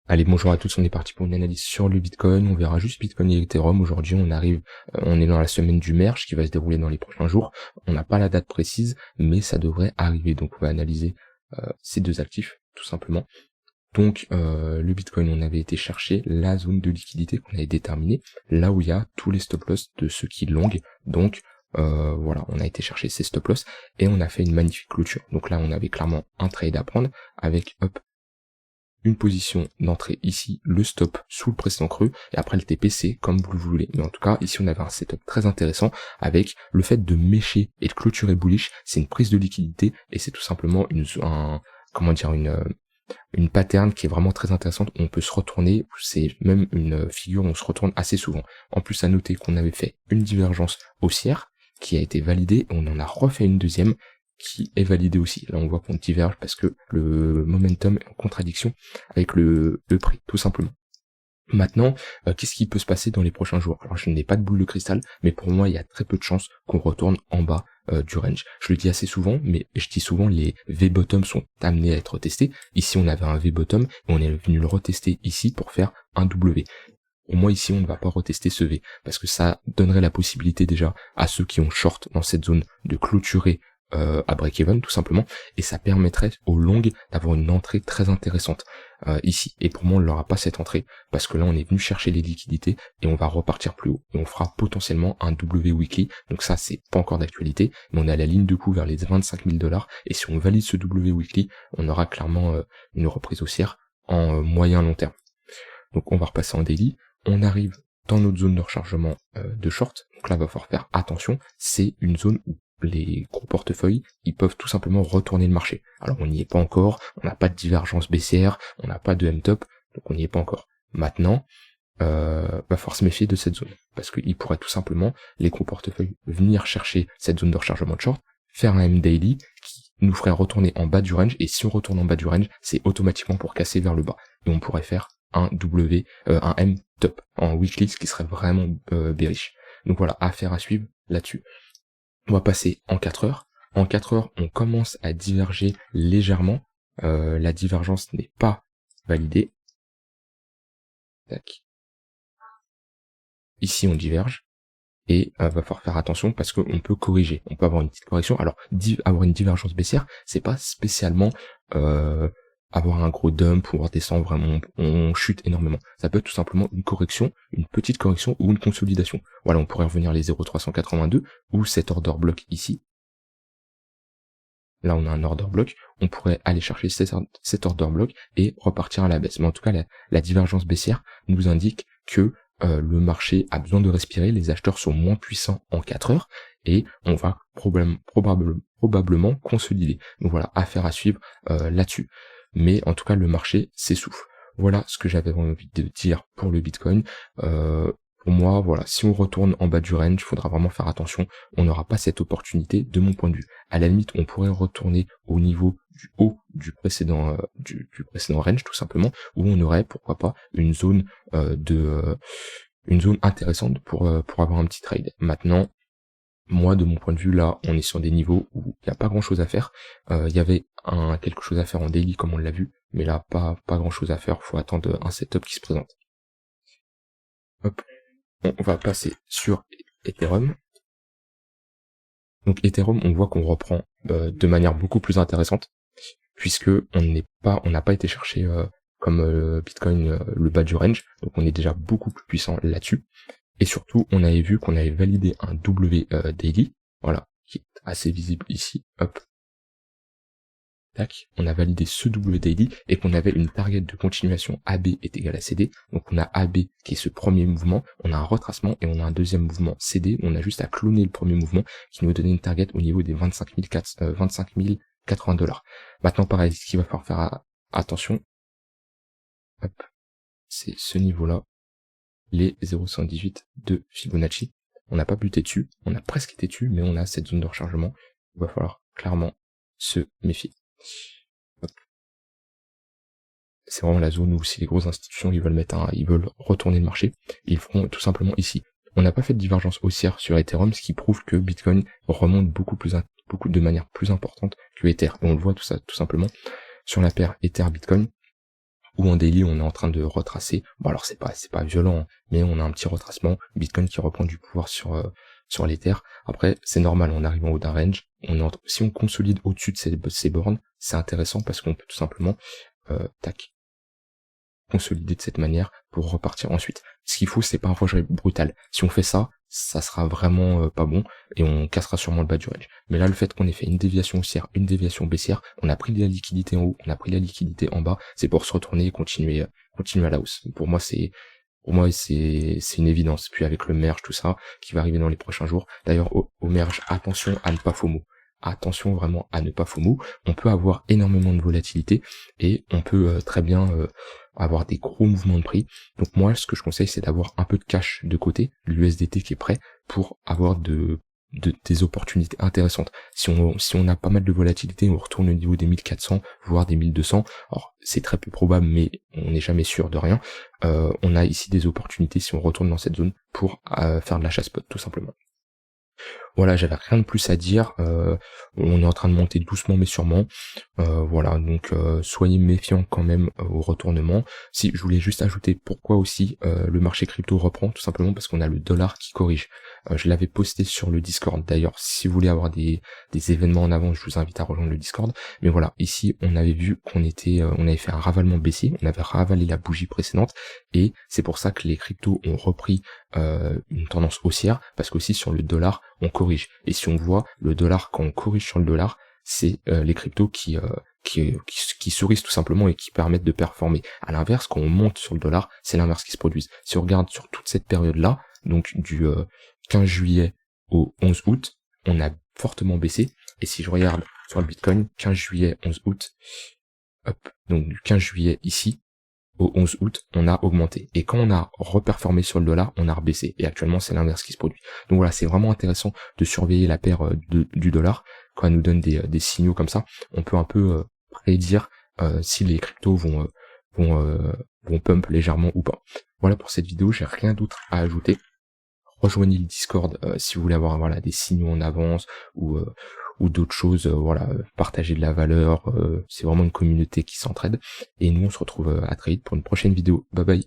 Allez, bonjour à tous, on est parti pour une analyse sur le Bitcoin, on verra juste Bitcoin et Ethereum. Aujourd'hui, on est dans la semaine du merge qui va se dérouler dans les prochains jours. On n'a pas la date précise, mais ça devrait arriver. Donc, on va analyser ces deux actifs, tout simplement. Donc, le Bitcoin, on avait été chercher la zone de liquidité qu'on avait déterminée, là où il y a tous les stop-loss de ceux qui long. Donc, voilà, on a été chercher ces stop-loss et on a fait une magnifique clôture. Donc là, on avait clairement un trade à prendre avec, hop, une position d'entrée ici, le stop sous le précédent creux, et après le TPC comme vous le voulez. Mais en tout cas, ici on avait un setup très intéressant avec le fait de mécher et de clôturer bullish, c'est une prise de liquidité, et c'est tout simplement une pattern qui est vraiment très intéressante, où on peut se retourner, c'est même une figure où on se retourne assez souvent. En plus, à noter qu'on avait fait une divergence haussière, qui a été validée, et on en a refait une deuxième, qui est validé aussi. Là, on voit qu'on diverge parce que le momentum est en contradiction avec le prix, tout simplement. Maintenant, qu'est-ce qui peut se passer dans les prochains jours? Alors, je n'ai pas de boule de cristal, mais pour moi, il y a très peu de chances qu'on retourne en bas du range. Je le dis assez souvent, mais je dis souvent, les V-bottom sont amenés à être testés. Ici, on avait un V-bottom, et on est venu le retester ici pour faire un W. Pour moi, ici, on ne va pas retester ce V, parce que ça donnerait la possibilité déjà à ceux qui ont short dans cette zone de clôturer à break-even tout simplement, et ça permettrait aux longues d'avoir une entrée très intéressante ici. Et pour moi, on n'aura pas cette entrée, parce que là, on est venu chercher les liquidités, et on va repartir plus haut, et on fera potentiellement un W weekly, donc ça, c'est pas encore d'actualité, mais on a la ligne de coup vers les 25 000 $, et si on valide ce W weekly, on aura clairement une reprise haussière en moyen long terme. Donc on va repasser en daily, on arrive dans notre zone de rechargement de short, donc là, il va falloir faire attention, c'est une zone où les gros portefeuilles, ils peuvent tout simplement retourner le marché. Alors on n'y est pas encore, on n'a pas de divergence baissière, on n'a pas de M-top, donc on n'y est pas encore. Maintenant, va falloir se méfier de cette zone, parce qu'il pourrait tout simplement, les gros portefeuilles, venir chercher cette zone de rechargement de short, faire un M-daily, qui nous ferait retourner en bas du range, et si on retourne en bas du range, c'est automatiquement pour casser vers le bas. Et on pourrait faire un un M-top, en weekly, ce qui serait vraiment bearish. Donc voilà, affaire à suivre là-dessus. On va passer en 4 heures. En 4 heures, on commence à diverger légèrement. La divergence n'est pas validée. Tac. Ici, on diverge. Et va falloir faire attention parce qu'on peut corriger. On peut avoir une petite correction. Alors, avoir une divergence baissière, c'est pas spécialement avoir un gros dump ou redescendre vraiment, on chute énormément. Ça peut être tout simplement une correction, une petite correction ou une consolidation. Voilà, on pourrait revenir les 0,382 ou cet order block ici. Là, on a un order block, on pourrait aller chercher cet order block et repartir à la baisse. Mais en tout cas, la divergence baissière nous indique que le marché a besoin de respirer, les acheteurs sont moins puissants en 4 heures et on va probablement consolider. Donc voilà, affaire à suivre là-dessus. Mais en tout cas, le marché s'essouffle. Voilà ce que j'avais envie de dire pour le Bitcoin. Pour moi, voilà, si on retourne en bas du range, il faudra vraiment faire attention. On n'aura pas cette opportunité de mon point de vue. À la limite, on pourrait retourner au niveau du haut du précédent range, tout simplement, où on aurait, pourquoi pas, une zone une zone intéressante pour avoir un petit trade. Maintenant, moi, de mon point de vue, là, on est sur des niveaux où il n'y a pas grand chose à faire. Il y avait quelque chose à faire en daily, comme on l'a vu, mais là, pas grand chose à faire. Faut attendre un setup qui se présente. Hop. On va passer sur Ethereum. Donc Ethereum, on voit qu'on reprend de manière beaucoup plus intéressante, puisque on n'a pas été chercher comme Bitcoin le bas du range, donc on est déjà beaucoup plus puissant là-dessus. Et surtout, on avait vu qu'on avait validé un W daily, voilà, qui est assez visible ici, hop. Tac, on a validé ce W daily et qu'on avait une target de continuation AB est égal à CD. Donc on a AB qui est ce premier mouvement, on a un retracement et on a un deuxième mouvement CD. On a juste à cloner le premier mouvement qui nous donnait une target au niveau des 25 080 $. Maintenant pareil, ce qu'il va falloir faire attention, hop, c'est ce niveau-là, les 0,118 de Fibonacci. On n'a pas buté dessus, on a presque été dessus, mais on a cette zone de rechargement. Il va falloir clairement se méfier. C'est vraiment la zone où si les grosses institutions ils veulent retourner le marché, ils feront tout simplement ici. On n'a pas fait de divergence haussière sur Ethereum, ce qui prouve que Bitcoin remonte beaucoup de manière plus importante que Ether. Et on le voit tout simplement sur la paire Ether Bitcoin. ou en daily on est en train de retracer. Bon alors c'est pas violent, hein, mais on a un petit retracement, Bitcoin qui reprend du pouvoir sur l'Ether. Après c'est normal, on arrive en haut d'un range, si on consolide au-dessus de ces bornes, c'est intéressant parce qu'on peut tout simplement consolider de cette manière pour repartir ensuite. Ce qu'il faut, c'est pas un rejet brutal. Si on fait ça, ça sera vraiment pas bon et on cassera sûrement le bas du range. Mais là, le fait qu'on ait fait une déviation haussière, une déviation baissière, on a pris de la liquidité en haut, on a pris la liquidité en bas, c'est pour se retourner et continuer à la hausse. Pour moi, c'est une évidence. Puis avec le merge, tout ça, qui va arriver dans les prochains jours. D'ailleurs, au merge, attention à ne pas FOMO. Attention vraiment à ne pas FOMO. On peut avoir énormément de volatilité et on peut très bien avoir des gros mouvements de prix. Donc moi, ce que je conseille, c'est d'avoir un peu de cash de côté, l'USDT qui est prêt pour avoir des opportunités intéressantes. Si on a pas mal de volatilité, on retourne au niveau des 1400, voire des 1200. Alors c'est très peu probable, mais on n'est jamais sûr de rien. On a ici des opportunités si on retourne dans cette zone pour faire de l'achat spot tout simplement. Voilà, j'avais rien de plus à dire. On est en train de monter doucement mais sûrement. Voilà, donc soyez méfiants quand même au retournement. Si je voulais juste ajouter pourquoi aussi le marché crypto reprend, tout simplement parce qu'on a le dollar qui corrige. Je l'avais posté sur le Discord. D'ailleurs, si vous voulez avoir des événements en avance, je vous invite à rejoindre le Discord. Mais voilà, ici on avait vu on avait fait un ravalement baissier, on avait ravalé la bougie précédente et c'est pour ça que les cryptos ont repris une tendance haussière, parce qu'aussi sur le dollar on corrige. Et si on voit le dollar, quand on corrige sur le dollar, c'est les cryptos qui sourient tout simplement et qui permettent de performer. À l'inverse, quand on monte sur le dollar, c'est l'inverse qui se produit. Si on regarde sur toute cette période-là, donc du 15 juillet au 11 août, on a fortement baissé. Et si je regarde sur le Bitcoin, 15 juillet, 11 août, donc du 15 juillet ici, au 11 août, on a augmenté. Et quand on a reperformé sur le dollar, on a rebaissé. Et actuellement, c'est l'inverse qui se produit. Donc voilà, c'est vraiment intéressant de surveiller la paire du dollar. Quand elle nous donne des signaux comme ça, on peut un peu prédire si les cryptos vont pump légèrement ou pas. Voilà pour cette vidéo, j'ai rien d'autre à ajouter. Rejoignez le Discord si vous voulez avoir des signaux en avance ou d'autres choses, partager de la valeur, c'est vraiment une communauté qui s'entraide, et nous on se retrouve à très vite pour une prochaine vidéo. Bye bye.